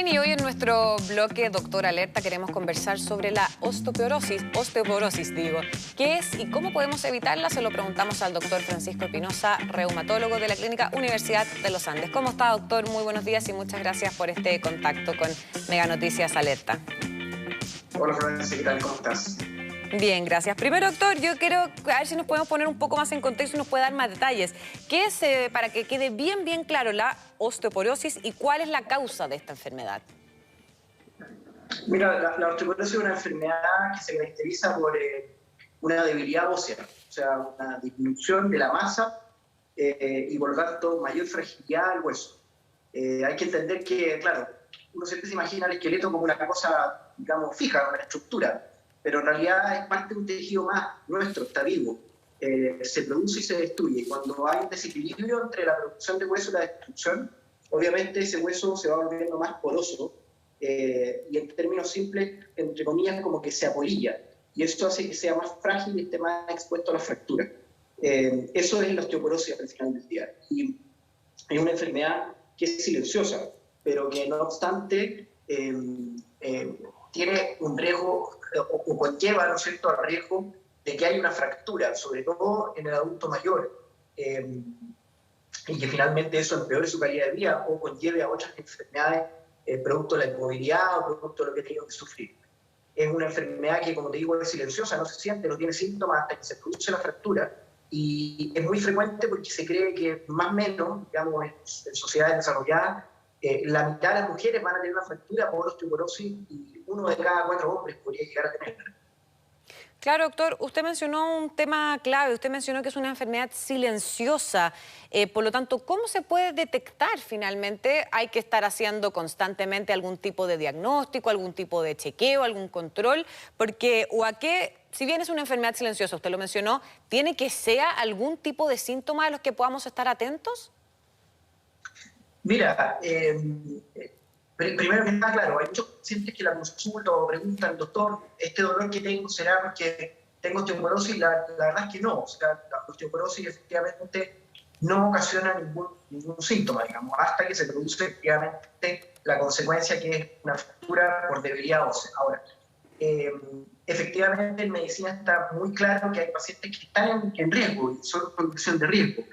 Bien, y hoy en nuestro bloque Doctor Alerta queremos conversar sobre la osteoporosis, ¿Qué es y cómo podemos evitarla? Se lo preguntamos al doctor Francisco Espinosa, reumatólogo de la Clínica Universidad de los Andes. ¿Cómo está, doctor? Muy buenos días y muchas gracias por este contacto con Mega Noticias Alerta. Hola, Florencia, ¿qué tal? ¿Cómo estás? Bien, gracias. Primero, doctor, yo quiero a ver si nos podemos poner un poco más en contexto y nos puede dar más detalles. ¿Qué es, para que quede bien claro, la osteoporosis y cuál es la causa de esta enfermedad? Mira, la osteoporosis es una enfermedad que se caracteriza por una debilidad ósea, o sea, una disminución de la masa y por lo tanto mayor fragilidad al hueso. Hay que entender que, claro, uno siempre se imagina el esqueleto como una cosa, digamos, fija, una estructura, pero en realidad es parte de un tejido más nuestro, está vivo, se produce y se destruye. Y cuando hay un desequilibrio entre la producción de hueso y la destrucción, obviamente ese hueso se va volviendo más poroso y en términos simples, entre comillas, como que se apolilla. Y eso hace que sea más frágil y esté más expuesto a la fractura. Eso es la osteoporosis al final del día. Y es una enfermedad que es silenciosa, pero que no obstante tiene un riesgo o conlleva, ¿no es cierto?, al riesgo de que haya una fractura, sobre todo en el adulto mayor, y que finalmente eso empeore su calidad de vida o conlleve a otras enfermedades producto de la inmovilidad o producto de lo que ha tenido que sufrir. Es una enfermedad que, como te digo, es silenciosa, no se siente, no tiene síntomas hasta que se produce la fractura, y es muy frecuente porque se cree que más o menos, digamos, en sociedades desarrolladas, la mitad de las mujeres van a tener una fractura por osteoporosis y 1 de cada 4 hombres podría llegar a tenerla. Claro, doctor, usted mencionó un tema clave, usted mencionó que es una enfermedad silenciosa, por lo tanto, ¿cómo se puede detectar finalmente? ¿Hay que estar haciendo constantemente algún tipo de diagnóstico, algún tipo de chequeo, algún control? Porque, si bien es una enfermedad silenciosa, usted lo mencionó, ¿tiene que ser algún tipo de síntoma a los que podamos estar atentos? Mira, primero que nada, claro, hay muchos pacientes que la consultan o preguntan, doctor, ¿este dolor que tengo será porque tengo osteoporosis? La verdad es que no, o sea, la osteoporosis efectivamente no ocasiona ningún síntoma, digamos, hasta que se produce efectivamente la consecuencia que es una fractura por debilidad ósea. Ahora, efectivamente en medicina está muy claro que hay pacientes que están en riesgo y son condición de riesgo.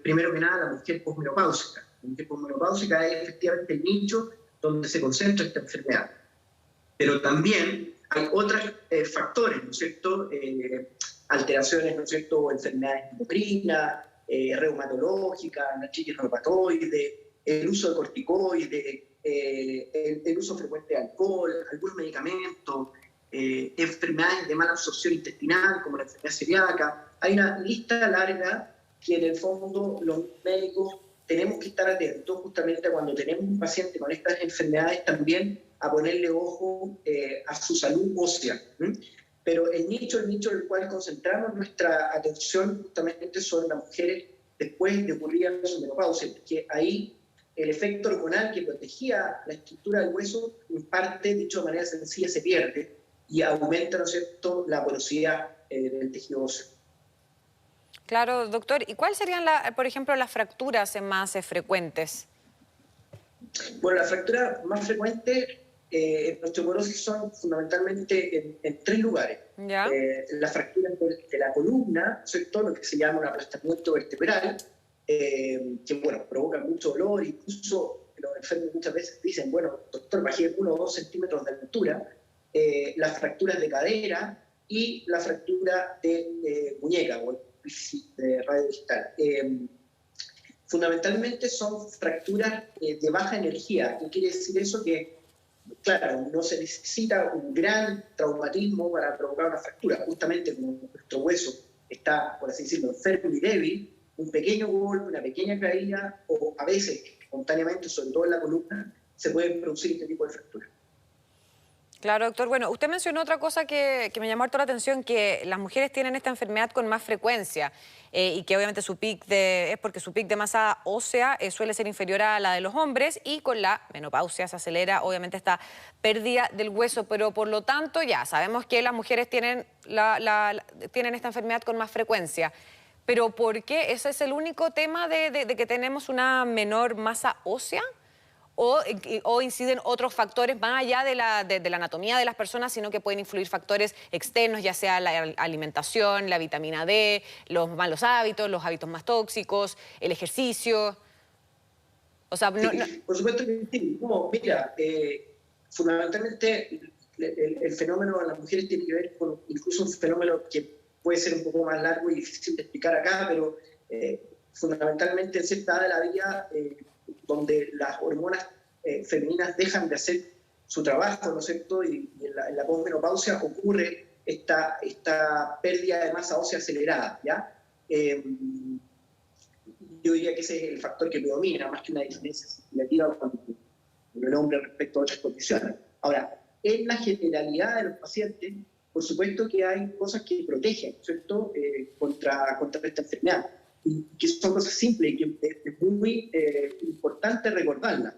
Primero que nada, la mujer posmenopáusica. La mujer posmenopáusica es efectivamente el nicho donde se concentra esta enfermedad. Pero también hay otros factores, ¿no es cierto? Alteraciones, ¿no es cierto? Enfermedades endocrinas, reumatológicas, artritis reumatoide, el uso de corticoides, el uso frecuente de alcohol, algunos medicamentos, enfermedades de mala absorción intestinal, como la enfermedad celíaca. Hay una lista larga que en el fondo los médicos tenemos que estar atentos justamente cuando tenemos un paciente con estas enfermedades también a ponerle ojo a su salud ósea. Pero el nicho del cual concentramos nuestra atención justamente son las mujeres después de ocurrir su menopausia, porque ahí el efecto hormonal que protegía la estructura del hueso, en parte, dicho de manera sencilla, se pierde y aumenta, ¿no es cierto?, la porosidad del tejido óseo. Claro, doctor. ¿Y cuáles serían, por ejemplo, las fracturas más frecuentes? Bueno, las fracturas más frecuentes en osteoporosis son fundamentalmente en 3 lugares. ¿Ya? Las fracturas de la columna, ¿cierto?, lo que se llama un aplastamiento vertebral, que bueno, provoca mucho dolor, incluso los enfermos muchas veces dicen, bueno, doctor, bajé 1 o 2 centímetros de altura. Las fracturas de cadera y la fractura de muñeca o de radio digital. Fundamentalmente son fracturas de baja energía. ¿Qué quiere decir eso? Que, claro, no se necesita un gran traumatismo para provocar una fractura. Justamente como nuestro hueso está, por así decirlo, enfermo y débil, un pequeño golpe, una pequeña caída, o a veces espontáneamente, sobre todo en la columna, se pueden producir este tipo de fracturas. Claro, doctor. Bueno, usted mencionó otra cosa que me llamó harto la atención, que las mujeres tienen esta enfermedad con más frecuencia y que obviamente es porque su pic de masa ósea suele ser inferior a la de los hombres y con la menopausia se acelera obviamente esta pérdida del hueso, pero por lo tanto ya sabemos que las mujeres tienen, tienen esta enfermedad con más frecuencia. ¿Pero por qué? ¿Ese es el único tema de que tenemos una menor masa ósea? o inciden otros factores más allá de la anatomía de las personas, sino que pueden influir factores externos, ya sea la alimentación, la vitamina D, los malos hábitos, los hábitos más tóxicos, el ejercicio. O sea, Sí, por supuesto que sí. No, mira, fundamentalmente el fenómeno de las mujeres tiene que ver con incluso un fenómeno que puede ser un poco más largo y difícil de explicar acá, pero fundamentalmente en cierta edad de la vida, donde las hormonas femeninas dejan de hacer su trabajo, ¿no es cierto? Y en la posmenopausia ocurre esta pérdida de masa ósea acelerada, ¿ya? Yo diría que ese es el factor que predomina, más que una diferencia significativa con el hombre respecto a otras condiciones. Ahora, en la generalidad de los pacientes, por supuesto que hay cosas que protegen, ¿cierto?, contra esta enfermedad, y que son cosas simples y que es muy importante recordarlas.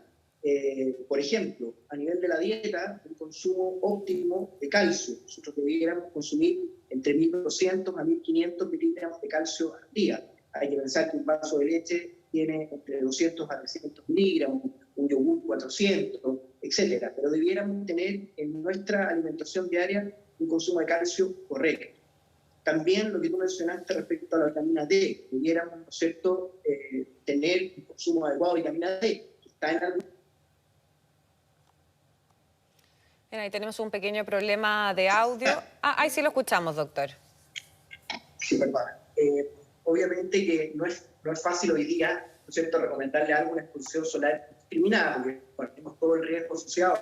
Por ejemplo, a nivel de la dieta, un consumo óptimo de calcio. Nosotros debiéramos consumir entre 1.200 a 1.500 miligramos de calcio al día. Hay que pensar que un vaso de leche tiene entre 200 a 300 miligramos, un yogur 400, etcétera. Pero debiéramos tener en nuestra alimentación diaria un consumo de calcio correcto. También lo que tú mencionaste respecto a la vitamina D, debiéramos, ¿no es cierto?, tener un consumo adecuado de vitamina D, que está en algún... Bien, ahí tenemos un pequeño problema de audio. Ahí sí lo escuchamos, doctor. Sí, perdón. Obviamente que no es fácil hoy día, ¿no es cierto?, recomendarle algo una exposición solar discriminada, porque tenemos todo el riesgo asociado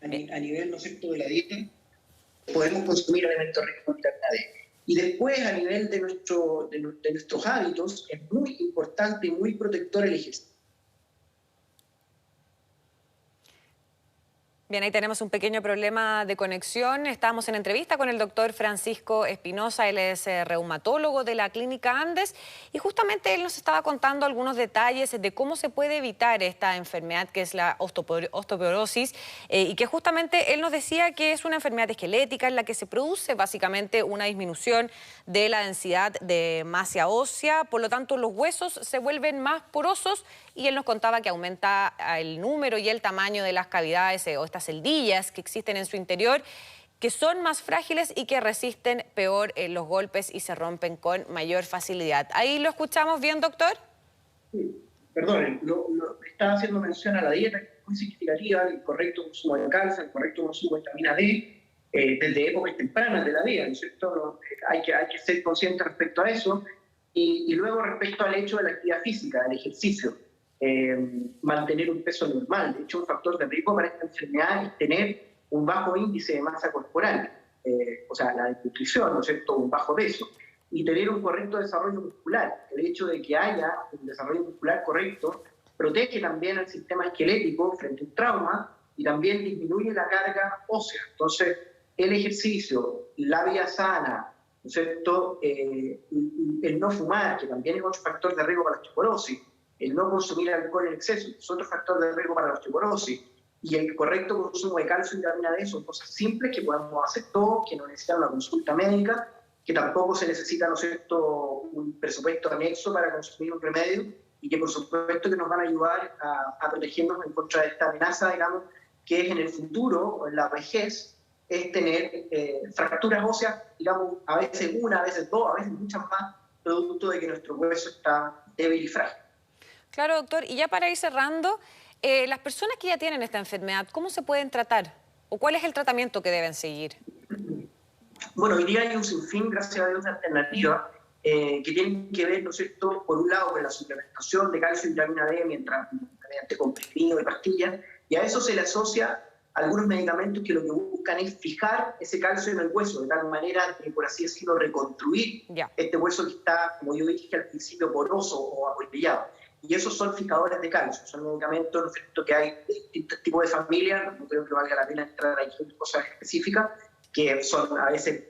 a nivel, ¿no es cierto?, de la dieta. Podemos consumir alimentos ricos en vitamina D. Y después, a nivel de nuestros hábitos, es muy importante y muy protector el ejercicio. Bien, ahí tenemos un pequeño problema de conexión. Estamos en entrevista con el doctor Francisco Espinosa, él es reumatólogo de la Clínica Andes, y justamente él nos estaba contando algunos detalles de cómo se puede evitar esta enfermedad que es la osteoporosis, y que justamente él nos decía que es una enfermedad esquelética en la que se produce básicamente una disminución de la densidad de masa ósea, por lo tanto los huesos se vuelven más porosos, y él nos contaba que aumenta el número y el tamaño de las cavidades o estas celdillas que existen en su interior, que son más frágiles y que resisten peor los golpes y se rompen con mayor facilidad. ¿Ahí lo escuchamos bien, doctor? Sí, perdón, estaba haciendo mención a la dieta, que es muy significativa, el correcto consumo de calcio, el correcto consumo de vitamina D, desde épocas tempranas de la vida, ¿no es cierto? Hay que ser conscientes respecto a eso. Y luego respecto al hecho de la actividad física, del ejercicio. Mantener un peso normal. De hecho, un factor de riesgo para esta enfermedad es tener un bajo índice de masa corporal, o sea, la desnutrición, ¿no es cierto?, un bajo peso, y tener un correcto desarrollo muscular. El hecho de que haya un desarrollo muscular correcto protege también al sistema esquelético frente a un trauma y también disminuye la carga ósea. Entonces, el ejercicio, la vida sana, ¿no es cierto?, el no fumar, que también es otro factor de riesgo para la osteoporosis, el no consumir alcohol en exceso es otro factor de riesgo para la osteoporosis, y el correcto consumo de calcio y vitamina D son cosas simples que podemos hacer todos, que no necesitan una consulta médica, que tampoco se necesita, ¿no es cierto?, un presupuesto anexo para consumir un remedio, y que por supuesto que nos van a ayudar a protegernos en contra de esta amenaza, digamos, que es en el futuro, o en la vejez, es tener fracturas óseas, digamos, a veces una, a veces dos, a veces muchas más, producto de que nuestro hueso está débil y frágil. Claro, doctor. Y ya para ir cerrando, las personas que ya tienen esta enfermedad, ¿cómo se pueden tratar? ¿O cuál es el tratamiento que deben seguir? Bueno, hoy día hay un sinfín, gracias a Dios, de alternativas que tienen que ver, ¿no es cierto?, por un lado con la suplementación de calcio y vitamina D mediante comprimido y pastillas, y a eso se le asocia algunos medicamentos que lo que buscan es fijar ese calcio en el hueso, de tal manera que, por así decirlo, reconstruir este hueso que está, como yo dije al principio, poroso o apolillado. Y esos son fijadores de calcio, son medicamentos, ¿no es cierto?, que hay de distintos tipos de familias, no creo que valga la pena entrar ahí en cosas específicas, que son a veces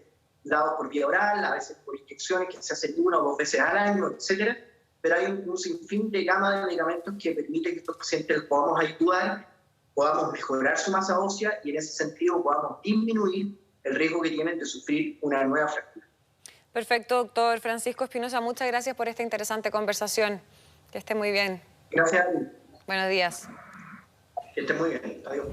dados por vía oral, a veces por inyecciones que se hacen una o dos veces al año, etcétera. Pero hay un sinfín de gama de medicamentos que permite que estos pacientes los podamos ayudar, podamos mejorar su masa ósea y en ese sentido podamos disminuir el riesgo que tienen de sufrir una nueva fractura. Perfecto, doctor Francisco Espinosa, muchas gracias por esta interesante conversación. Que esté muy bien. Gracias a ti. Buenos días. Que estés muy bien. Adiós.